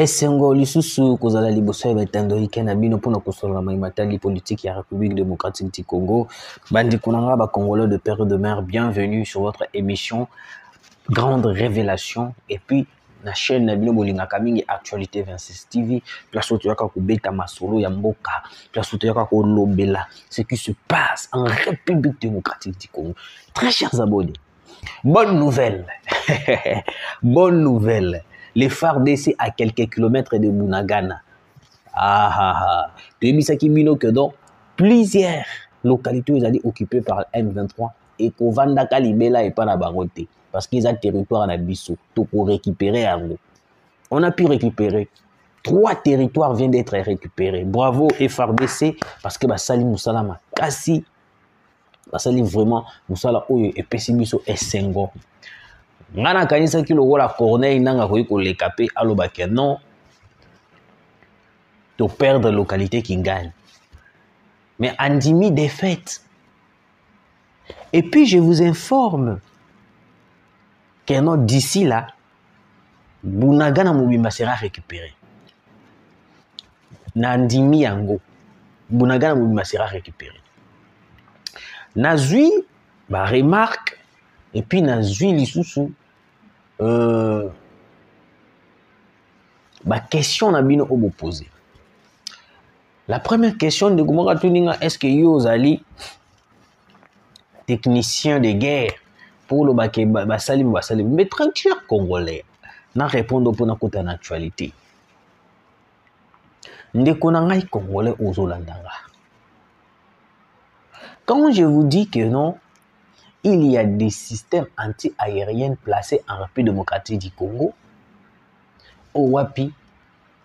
Esengo lisusu kozala liboso ya batando ike na bino mpona kosolola maimatali politique ya République démocratique du Congo. Bandeko na nga ba Congolais de père et de mère, bienvenue sur votre émission Grande Révélation. Et puis na chaîne na bino bolingaka mingi Actualité 26 TV, place où tu as kubeta masolo ya mboka, place où tu as kolobela ce qui se passe en République démocratique du Congo. Très chers abonnés, bonne nouvelle. Bonne nouvelle. Les FARDC à quelques kilomètres de Bunagana. Tu as mis ça qui bino que dans plusieurs localités ils allaient occupées par M23 et Kovanda Kalibela et pas la Baroté parce qu'ils ont territoire à Bissau pour récupérer à vous. On a pu récupérer 3 territoires viennent d'être récupérés. Bravo FARDC parce que Basali Moussalama kasi Basali vraiment Moussala oyo et Pessimiso Essengo. Ngana kanisa ki lokola Corneille nanga koyi ko lekape alobake non to perdre localité qui gagne. Mais Andimi défaite. Et puis je vous informe que non d'ici là Bunagana Mobimba sera récupéré. Nandimi yango Bunagana Mobimba sera récupéré. Nazui ba remarque et puis Nazui lisusu question na bino obo poser. La première question de Gomora Tuninga, est-ce que yo ali technicien de guerre pour le basalim mais très cher congolais na répondre pour na kota na actualité. Ndeko na ngai congolais ozolandanga. Quand je vous dis que non, il y a des systèmes anti-aériens placés en République démocratique du Congo. Owapi,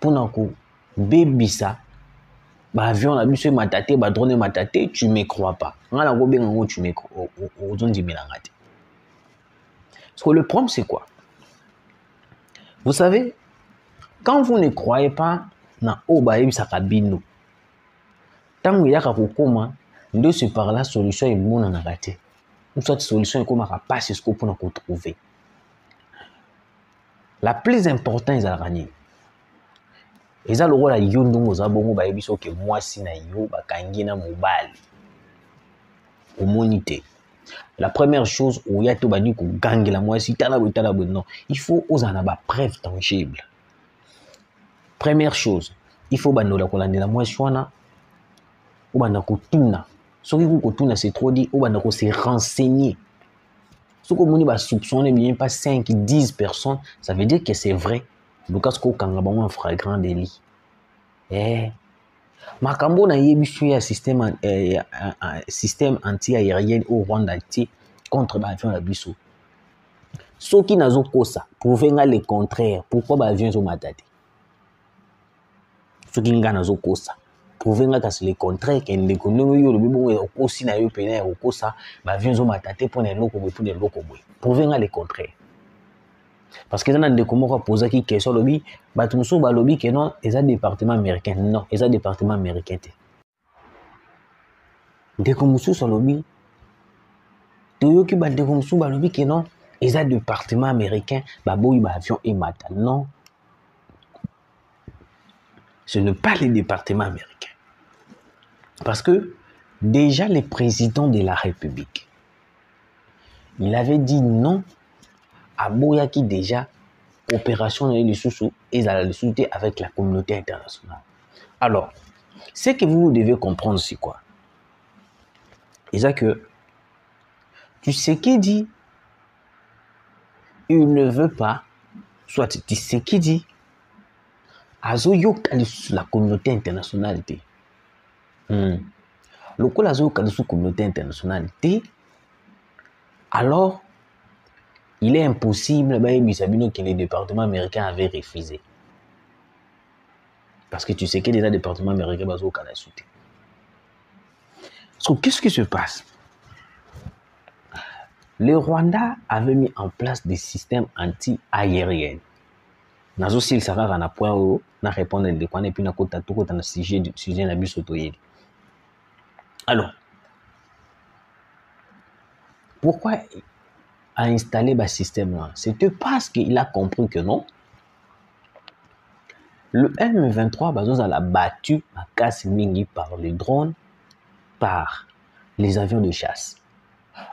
Punako, Bébissa, avion la bus matate, drone matate, tu me crois pas. Tu me crois. Parce que le problème, c'est quoi? Vous savez, quand vous ne croyez pas na Obaïb Sakabino, tant qu'il y a Kakokoma, de se par la solution est bonne en arrêté. Ou soit solution est comme à pas ce qu'on peut trouver. La plus importante est la gagner. Et ça le rôle à Yondongo Zabongo ba ebiso ke moi si na yo ba kangina mobile. Au monité. La première chose où y a to bani ko gangela moi si tala non, il faut osana ba preuve tangible. Première chose, il faut banola ko landela moi shwana ou banako tuna. Ce qui ko tuna c'est trop dit ou banako se renseigner. Ce que vous avez soupçonné bien pas 5, 10 personnes, ça veut dire que c'est vrai. Donc, ce qu'on a un flagrant délit. Makambo na yebisu ya système anti-aérien au Rwanda contre l'avion à Bissau. Ceux qui n'ont pas ça, prouvez le contraire. Pourquoi l'avion est matate? Ceux qui n'ont pas ça, prouvez le contraire. Que les économies aussi na yo pena au ça, l'avion est matate pour les locaux prouvez le contraire. Parce que dans le document posé qui question lobby, batumso ba lobby que non, ils ont département américain. Non, ils ont département américain. Décomusu sur lobby. Toyoki ba décomusu ba lobby que non, ils ont département américain. Ba boy ba avion et mata. Non, ce n'est pas le département américain. Parce que déjà le président de la République, il avait dit non à Boyaki déjà opération et la soutenir avec la communauté internationale. Alors, ce que vous devez comprendre, c'est quoi? C'est que tu sais qui dit il ne veut pas, soit tu sais qui dit la communauté internationale. Le coup la communauté internationale, alors il est impossible que les départements américains avaient refusé. Parce que tu sais que les départements américains ont soutenu. Donc, qu'est-ce qui se passe? Le Rwanda avait mis en place des systèmes anti-aériens. Nazo sil sara na point où na répondre de quoi et puis na kota tout na sujet na biso toyeli. Alors, pourquoi a installé ce système-là? C'était parce qu'il a compris que non, Le M23 bazoza l'a battu à Kasmingi par les drones, par les avions de chasse.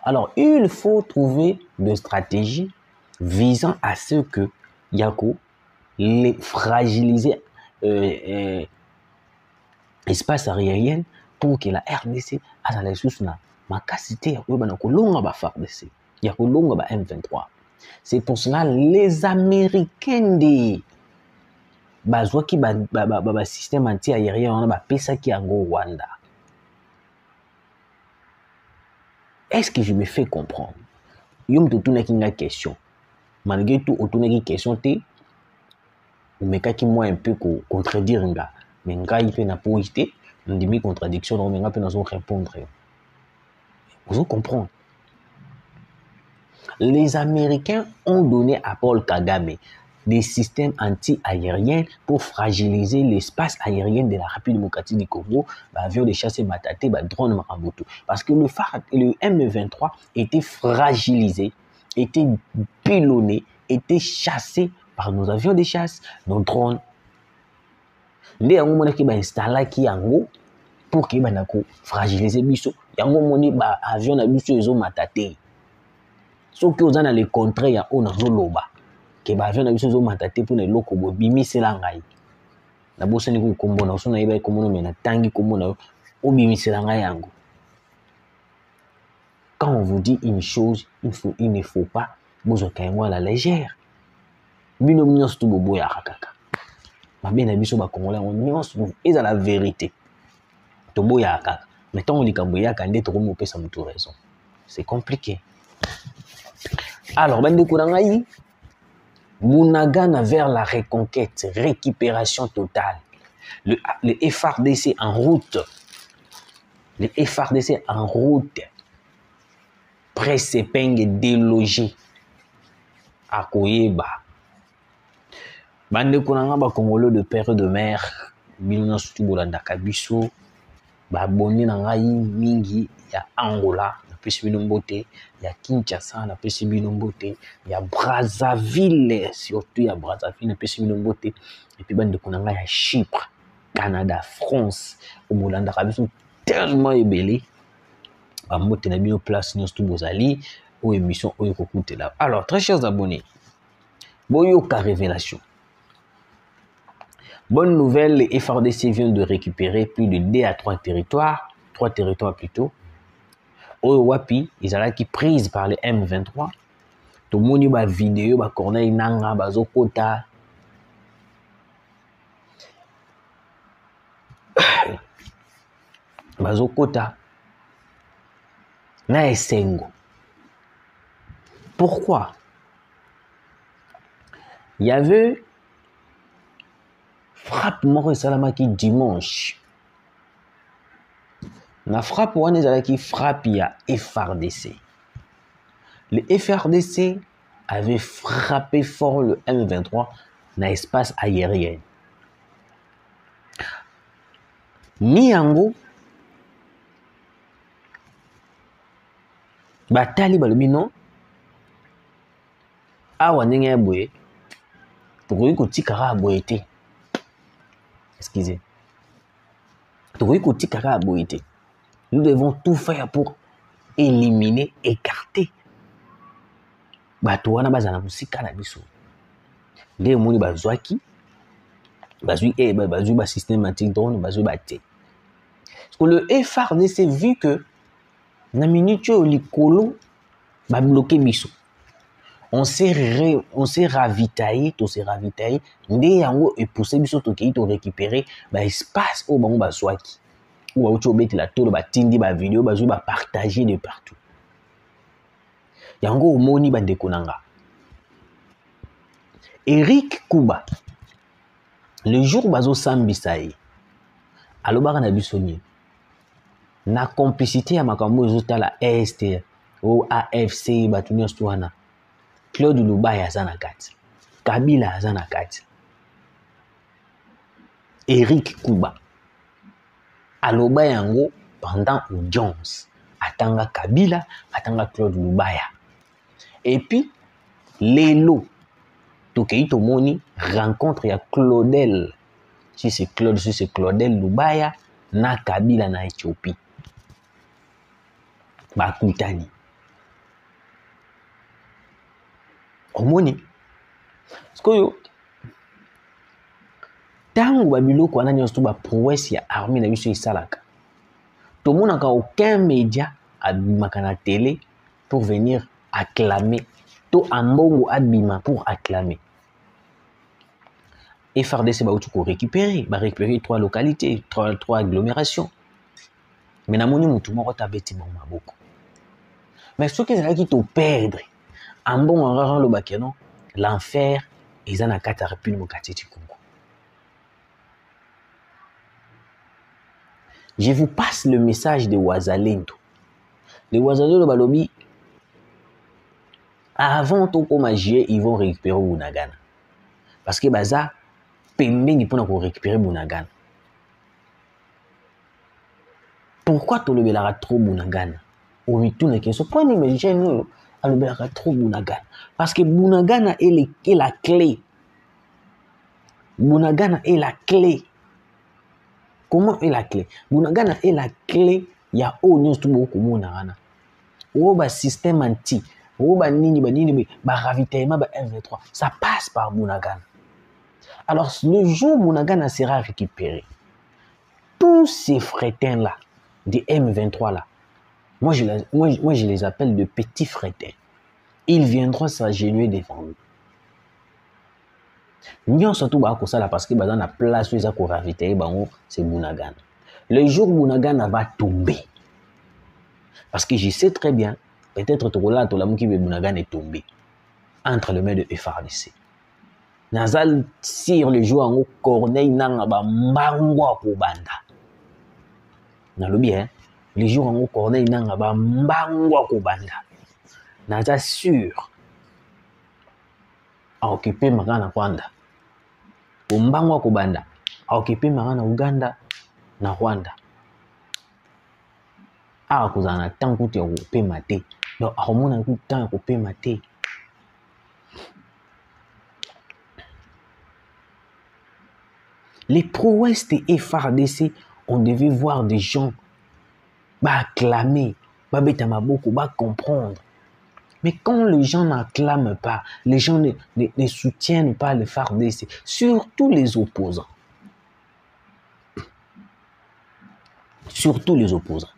Alors, il faut trouver des stratégies visant à ce que Yako les fragiliser espace aérien pour que la RDC a la ressource na capacité ya koyeba na kolonga ba FARDC ya kolonga ba M23. C'est pour cela les Américains de bazwaki ba système anti-aérien wana bapesaki yango Rwanda. Est-ce que je me fais comprendre? Yo mto tunaki nga question. Malgré tout, otunaki question te omekaki moi un peu contredire nga. Mais nga ipe na poïté, ndimi contradiction donc nga pe nazo répondre. Vous comprenez? Les Américains ont donné à Paul Kagame des systèmes anti-aériens pour fragiliser l'espace aérien de la République démocratique du Congo, avions de chasse Mataté, drone Maraboto. Parce que le M23 était fragilisé, était pilonné, était chassé par nos avions de chasse, nos drones. Ndé yango monaki ba installaki yango pour que banako fragiliser biso. Yango moni ba avion na biso ezo Mataté. Sauf que dans les contrats ya on a zoloba. Que ba avion na biso ezo Mataté pour ne loko bo bimisela ngai. Na bosa ni ko kombo na so na yeba kombo na tangi kombo na o bimisela ngai yango. Quand on vous dit une chose, il ne faut pas vous okaimwa à la légère. Bino nyonso to bobo ya kaka. Mabe na biso ba Congolais on nyonso eza la vérité. To boya kaka. Mais tant on likambo ya kande to ko pesa mutu raison. C'est compliqué. Alors bande kurangai Munagana vers la reconquête, récupération totale. Le FARDC en route. Le FARDC en route. Presse-Peng délogé à Koyeba. Bande Konanga ba Congolais de père de mère, Bilona Sutubolanda Kabiso, ba boni na ngai mingi ya Angola, na pesi binombote, ya Kinshasa, na pesi binombote, ya Brazzaville, surtout ya Brazzaville, na pesi binombote, et puis bande Konanga ya Chypre, Canada, France, au Bolanda Kabiso tellement ébélé. Bamote na bino place nyonso to bozali ou émission oyo kokutela. Alors très chers abonnés, boyoka révélation. Bonne nouvelle, les FARDC viennent de récupérer plus de 2 à 3 territoires plutôt. Oyo wapi, ils allaient qui prise par les M23. To moni ba vidéo ba Corneille Nanga bazokota. Bazokota. Na esengo. Pourquoi? Il y avait frappe Moro Salamaki dimanche. La frappe wana ezalaki frappe ya FARDC. Le FARDC avait frappé fort le M23 dans l'espace aérien. Miyango batali balobi non awa ndenge ya boye tokoki kotikaka ya boye te. Excusez. Tokoki kotikaka ya boye te. Nous devons tout faire pour éliminer, écarter bato wana bazala musika na biso. Nde moni bazwaki bazwi ba systématique drone bazwi bate. Parce que le FARDC vu que na minute yo likolo ba bloquer biso. On s'est ravitaillé, nde yango et poussé biso to ki to récupérer ba espace au bango bazwaki. Ou autre obeti la tolo ba tindi ba vidéo bazwi ba partager de partout. Yango omoni bande konanga. Eric Kuba le jour bazo sambisa ye alobaka na biso ni na complicité ya makambo ezota la EST ou AFC batu nyonso wana Claude Lubaya aza na kati, Kabila aza na kati, Eric Kuba aloba yango pendant audience atanga Kabila atanga Claude Lubaya. Et puis lelo tokei tomoni rencontre ya Claudel si c'est Claude, si c'est Claudel Lubaya, na Kabila na Éthiopie. Bakutani. Omoni. Parce que tango babiloko wana nyonso ba prouesse ya armée na biso esalaka. Tomonaka aucun média abimaka na télé pour venir acclamer. To ambongo abima pour acclamer. FRDC ba utuko récupérer 3 localités, 3 agglomérations. Mais na moni mutu moko tabeti bon maboko. Mais ce qui est qui te perdre ambongo ngara lo bakeno l'enfer eza na kata République démocratique du Congo. Je vous passe le message de Wazalendo. Les Wazalendo balobi avant tout comme agir, ils vont récupérer Bunagana. Parce que baza pembeni pour récupérer Bunagana. Pourquoi tu le trop Bunagana? On lui tourne question. Pourquoi les gens le trop Bunagana? Parce que Bunagana est la clé. Bunagana est la clé. Comment est la clé? Bunagana est la clé. Il y a au tout beaucoup Bunagana. Ou ba système anti. Ou ba nini ba ravitaillement ba M23. Ça passe par Bunagana. Alors le jour où Bunagana sera récupéré, tous ces frétins là des M23 là, moi je les appelle de petits frétins. Ils viendront s'agenouiller devant nous. Nous surtout ça parce que dans la place où ils ont ravitaillé, c'est Bunagana. Le jour où Bunagana va tomber, parce que je sais très bien, peut-être que Bunagana est tombé entre les mains de FRDC. Nazal sire le jour en Corneille nanga ba mbangwa ko banda. Na lobi le jour en Corneille nanga ba mbangwa ko banda. Nazal sûr a occupé magana Rwanda. Mbangwa ko banda a occupé magana Uganda na Rwanda. A kozana tant kuti ya ko pema te. Donc a mona ku tant ko pema te. Les prouesses des FRDC, on devait voir des gens acclamer, comprendre. Mais quand les gens n'acclament pas, les gens ne soutiennent pas les FRDC, surtout les opposants. Surtout les opposants.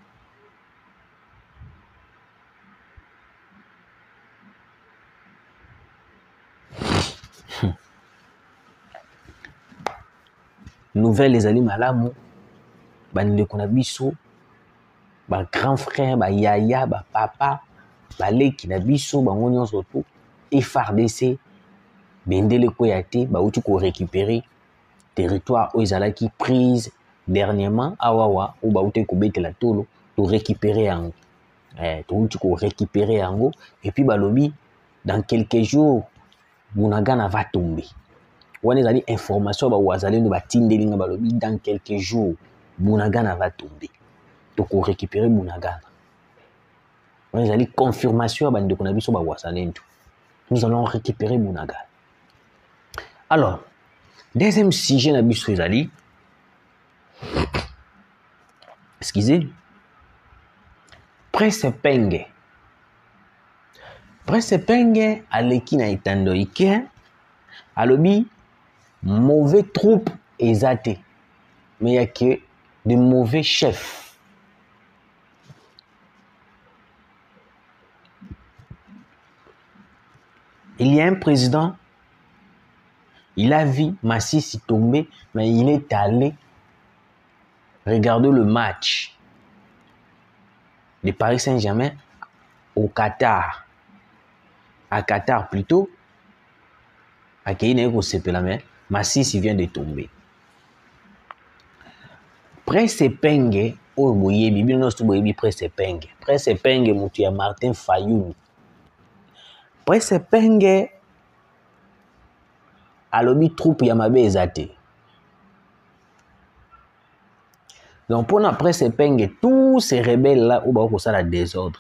Nouvelle les amis malamu, bandeko na biso, ba grand frère, ba yaya, ba papa, ba leki na biso, ba ngonyo surtout, FRDC, bendele koyate, ba utu ko récupérer territoire où ils allaient qui prise dernièrement, awawa, ou ba utu ko betela tolo, pour récupérer en, utu ko récupérer en et puis ba lobi, dans quelques jours, Bunagana va tomber. On a des informations ba Wazalendo ba tindelinga ba lobi dans quelques jours Bunagana va tomber. Donc on récupérer Bunagana. On a des confirmations ba ndeko na biso ba Wazalendo. Nous allons récupérer Bunagana. Alors, deuxième sujet na biso ezali excusez Presse Penge. Presse Penge aleki na itando ike alobi mauvais troupes exaté, mais il n'y a que de mauvais chefs. Il y a un président, il a vu Massissi tomber, mais il est allé regarder le match de Paris Saint-Germain au Qatar. À Qatar plutôt, à Kéinéko Sepelame. Massissi vient de tomber. Presse Penge, oh boye, bibi no stu boye Presse Penge. Presse Penge mutu ya Martin Fayoum. Presse Penge alobi troupe ya mabe ezate. Donc pour la Presse Penge, tous ces rebelles là où ba ko sala désordre.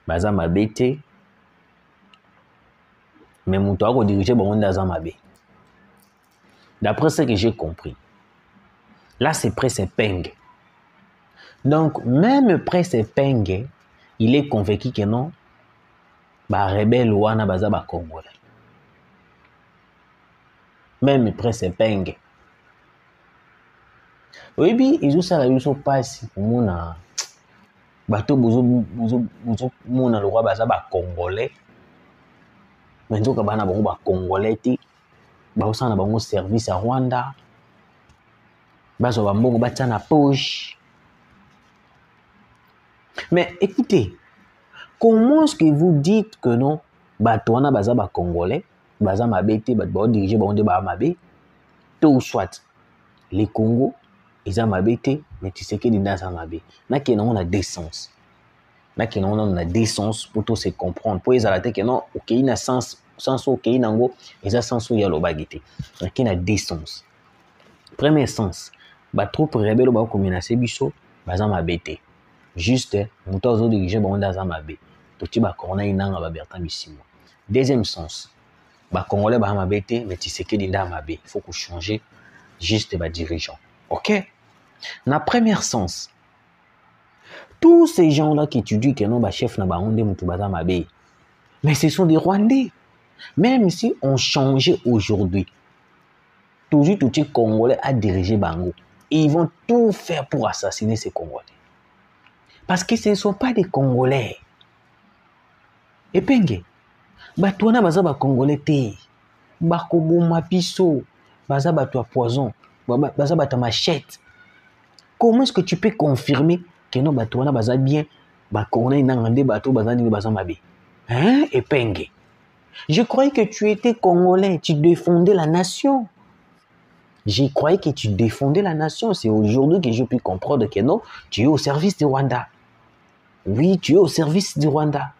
Baza mabete. Mais mutu ako diriger bango ndaza mabe. D'après ce que j'ai compris. Là, c'est Presse Peng. Donc, même Presse Peng, il est convaincu que non, bah rebelle wana baza ba Congolais. Même Presse Peng. Oui, puis ils ont ça la biso passe pour mona bato bozo mona le roi baza ba Congolais. Mais nzoka bana bango ba Congolais ti ba osana bango service à Rwanda. Bazo ba mbongo batia na poche. Mais écoutez, comment est-ce que vous dites que non, bato wana baza ba Congolais, baza mabete, bato ba diriger ba onde ba mabe, tout soit les Congo, ils ont mabete, mais tu sais que les dans mabe. Na que non on a décence. Na que non on a décence pour tout se comprendre. Pour les arrêter que non, OK, il a sens OK nango, ils a sens ya lo bagité. Na que na décence. Premier sens, ba troupe rebelle ba ko menacer biso, baza mabete. Juste, moto ozo diriger ba onda za mabe. Toti ba corona inanga ba Bertrand Bisimwa. Deuxième sens, ba Congolais ba mabete, mais tu sais que les dans mabe. Il faut qu'on change juste ba dirigeant. OK? Na premier sens, tous ces gens-là qui étudient que non, bah chef na ba onde mutu baza mabe. Mais ce sont des Rwandais. Même si on changeait aujourd'hui, toujours tout les Congolais à diriger Bango, ils vont tout faire pour assassiner ces Congolais. Parce que ce ne sont pas des Congolais. Et penge, batouana baza ba Congolais te, bakoboma biso, baza bato à poison, baza bato à machette. Comment est-ce que tu peux confirmer que non batouana baza bien, bakona inangande bato baza ni baza mabe? Hein, et penge? Je croyais que tu étais Congolais, tu défendais la nation. Je croyais que tu défendais la nation. C'est aujourd'hui que je peux comprendre que non, tu es au service du Rwanda. Oui, tu es au service du Rwanda.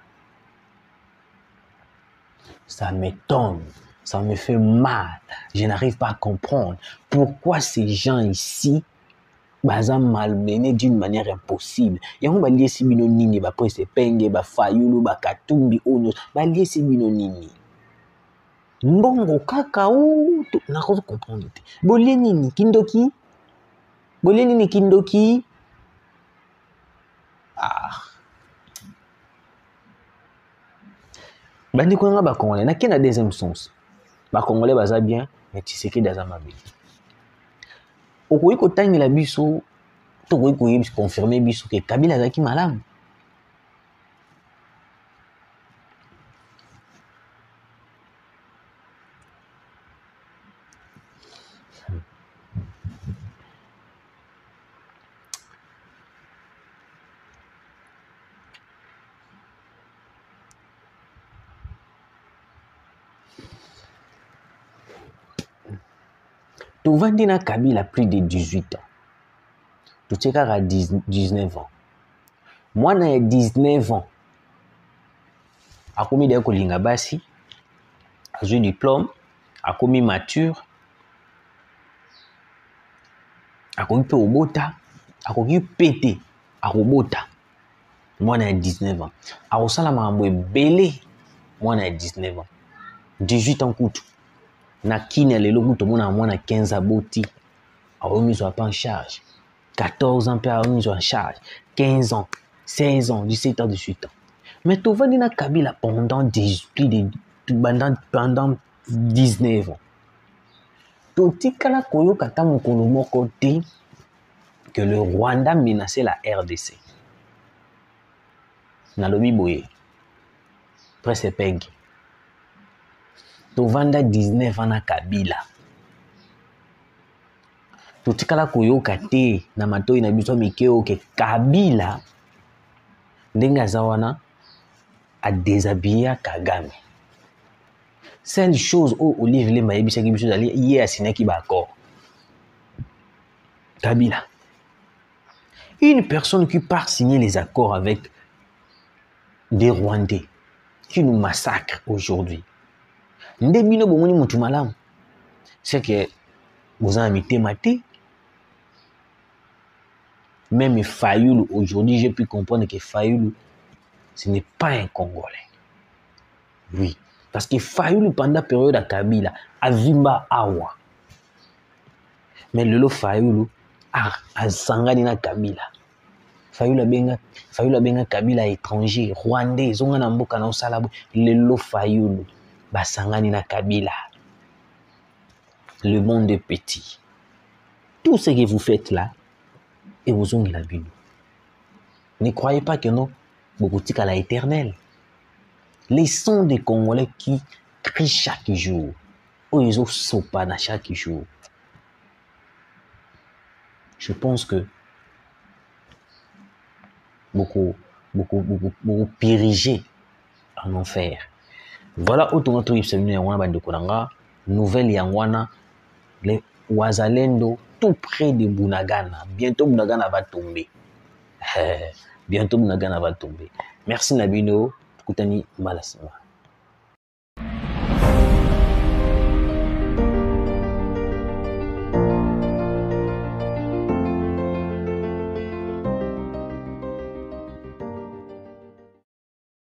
Ça m'étonne, ça me fait mal. Je n'arrive pas à comprendre pourquoi ces gens ici baza malmenés d'une manière impossible. Yango baliesi bino nini ba Presse Penge, ba Fayulu, ba Katumbi onyo, baliesi bino nini? Mbongo kaka ou na ko comprendre te. Bolie nini kindoki? Bolie nini kindoki? Ah. Bandi ko nga ba Congolais na kena deuxième sens. Ba Congolais baza bien, mais tu sais que daza mabe. Okoyi ko tangela biso, to koyi confirmer biso que Kabila azaki malamu. Tovandi na Kabila plus de 18 ans. Tu à 19 ans. Moi, j'ai 19 ans. A commis de kolinga basi, j'ai diplôme, a commis mature, a commis peu obota, a commis pété, a robota. Moi, j'ai 19 ans. A osala mambo belé. Moi, j'ai 19 ans. 18 ans kutu. Na kine lelo kutu mona mwana 15 aboti. A remis en charge. 14 ans, puis a remis en charge. 15 ans, 16 ans, 17 ans, 18 ans. Mais tu vas dire Kabila pendant 19 ans. Totikala koyo kata mokolo moko te que le Rwanda menaçait la RDC. Nalobi boye. Presse Peng. Tovanda 19 ans na Kabila. Totikala koyo kate na matoi na biso mikeo ke Kabila ndenga zawana a déshabillé Kagame. C'est une chose où Olivier Lemba yebisa ki biso dali hier signé ki ba accord. Kabila. Une personne qui part signer les accords avec des Rwandais qui nous massacrent aujourd'hui. Ndebino bomoni mutu malamu. C'est que vous en avez maté. Même Fayulu, aujourd'hui, j'ai pu comprendre que Fayulu, ce n'est pas un Congolais. Oui. Parce que Fayulu, pendant la période de Kabila, a Vimba Awa. Mais lelo Fayulu asangani na Kabila. Fayulu benga Kabila étranger, rwandais, zonga na mboka na osala lelo Fayulu basangani na Kabila. Le monde est petit. Tout ce que vous faites là, et vous ont la Bible. Ne croyez pas que non, Bogotika la éternelle. Laissons des Congolais qui crient chaque jour. Ou ils ont sopana chaque jour. Je pense que beaucoup périger en enfer. Voilà où notre nouvelle Yangwana, les Wazalendo, tout près de Bunagana. Bientôt Bunagana va tomber. Bientôt Bunagana va tomber. Merci Nabino, Koutani Malasima.